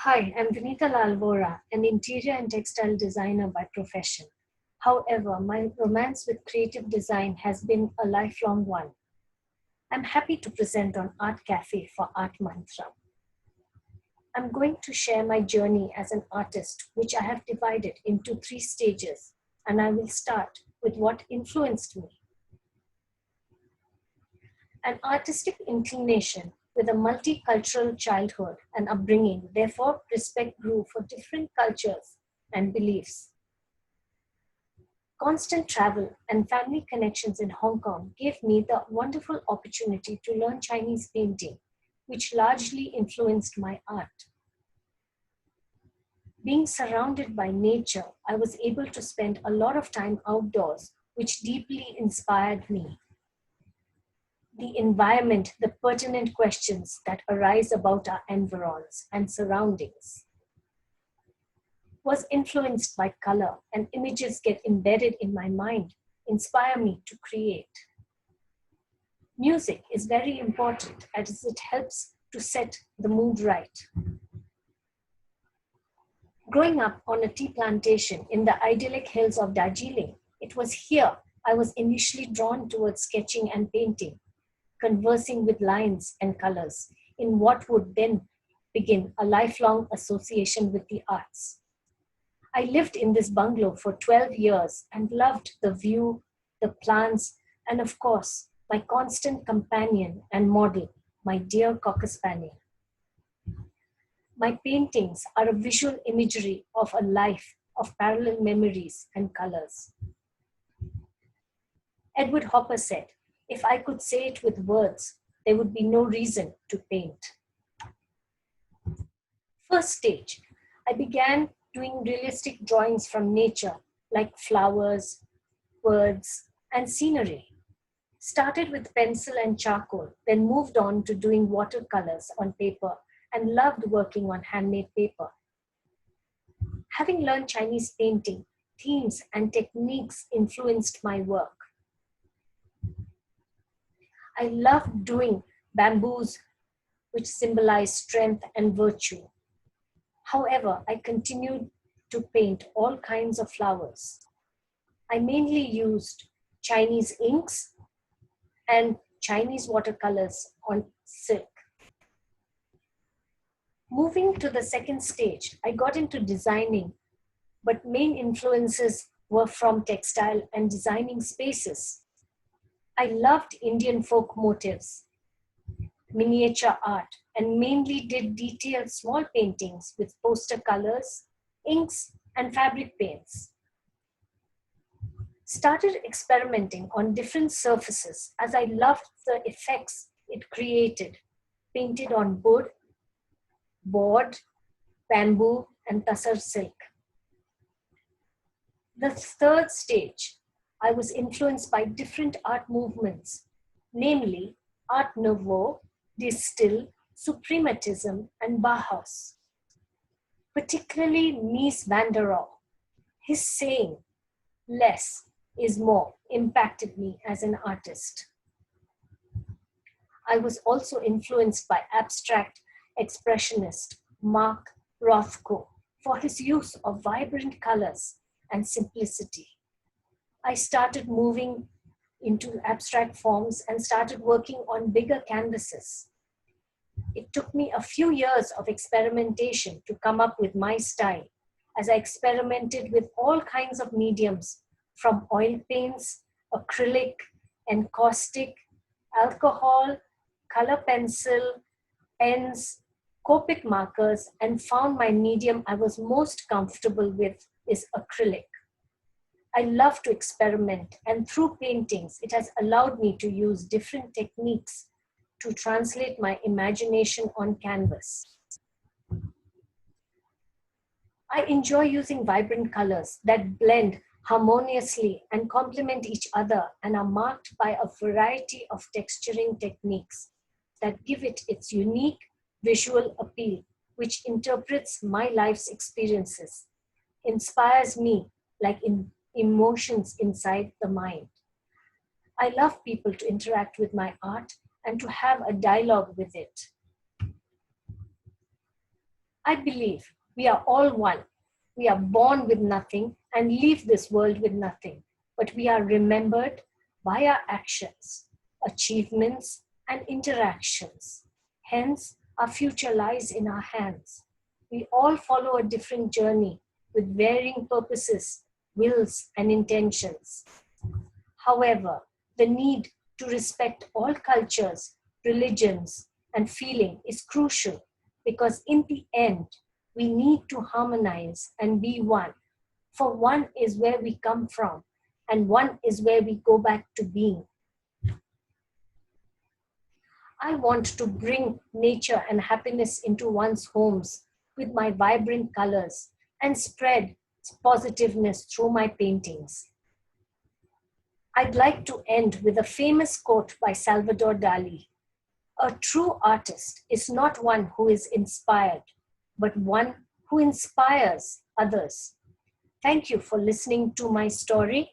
Hi, I'm Venita Lalvora, an interior and textile designer by profession. However, my romance with creative design has been a lifelong one. I'm happy to present on Art Cafe for Art Mantra. I'm going to share my journey as an artist, which I have divided into three stages, and I will start with what influenced me. An artistic inclination with a multicultural childhood and upbringing, therefore, respect grew for different cultures and beliefs. Constant travel and family connections in Hong Kong gave me the wonderful opportunity to learn Chinese painting, which largely influenced my art. Being surrounded by nature, I was able to spend a lot of time outdoors, which deeply inspired me. The environment, the pertinent questions that arise about our environs and surroundings, was influenced by color, and images get embedded in my mind, inspire me to create. Music is very important as it helps to set the mood right. Growing up on a tea plantation in the idyllic hills of Darjeeling, it was here I was initially drawn towards sketching and painting, conversing with lines and colors in what would then begin a lifelong association with the arts. I lived in this bungalow for 12 years and loved the view, the plants, and of course, my constant companion and model, my dear Cocker Spaniel. My paintings are a visual imagery of a life of parallel memories and colors. Edward Hopper said, if I could say it with words, there would be no reason to paint. First stage, I began doing realistic drawings from nature, like flowers, birds, and scenery. Started with pencil and charcoal, then moved on to doing watercolors on paper and loved working on handmade paper. Having learned Chinese painting, themes and techniques influenced my work. I loved doing bamboos, which symbolize strength and virtue. However, I continued to paint all kinds of flowers. I mainly used Chinese inks and Chinese watercolors on silk. Moving to the second stage, I got into designing, but main influences were from textile and designing spaces. I loved Indian folk motifs, miniature art, and mainly did detailed small paintings with poster colors, inks, and fabric paints. Started experimenting on different surfaces as I loved the effects it created, painted on wood, board, bamboo, and tussar silk. The third stage, I was influenced by different art movements, namely Art Nouveau, De Stijl, Suprematism, and Bauhaus. Particularly Mies van der Rohe. His saying, less is more, impacted me as an artist. I was also influenced by abstract expressionist Mark Rothko for his use of vibrant colors and simplicity. I started moving into abstract forms and started working on bigger canvases. It took me a few years of experimentation to come up with my style, as I experimented with all kinds of mediums, from oil paints, acrylic, encaustic, alcohol, color pencil, pens, Copic markers, and found my medium I was most comfortable with is acrylic. I love to experiment, and through paintings, it has allowed me to use different techniques to translate my imagination on canvas. I enjoy using vibrant colors that blend harmoniously and complement each other and are marked by a variety of texturing techniques that give it its unique visual appeal, which interprets my life's experiences, inspires me like emotions inside the mind. I love people to interact with my art and to have a dialogue with it. I believe we are all one. We are born with nothing and leave this world with nothing, but we are remembered by our actions, achievements, and interactions. Hence, our future lies in our hands. We all follow a different journey with varying purposes, wills, and intentions. However, the need to respect all cultures, religions, and feeling is crucial because in the end, we need to harmonize and be one. For one is where we come from, and one is where we go back to being. I want to bring nature and happiness into one's homes with my vibrant colors and spread positiveness through my paintings. I'd like to end with a famous quote by Salvador Dali. A true artist is not one who is inspired, but one who inspires others. Thank you for listening to my story.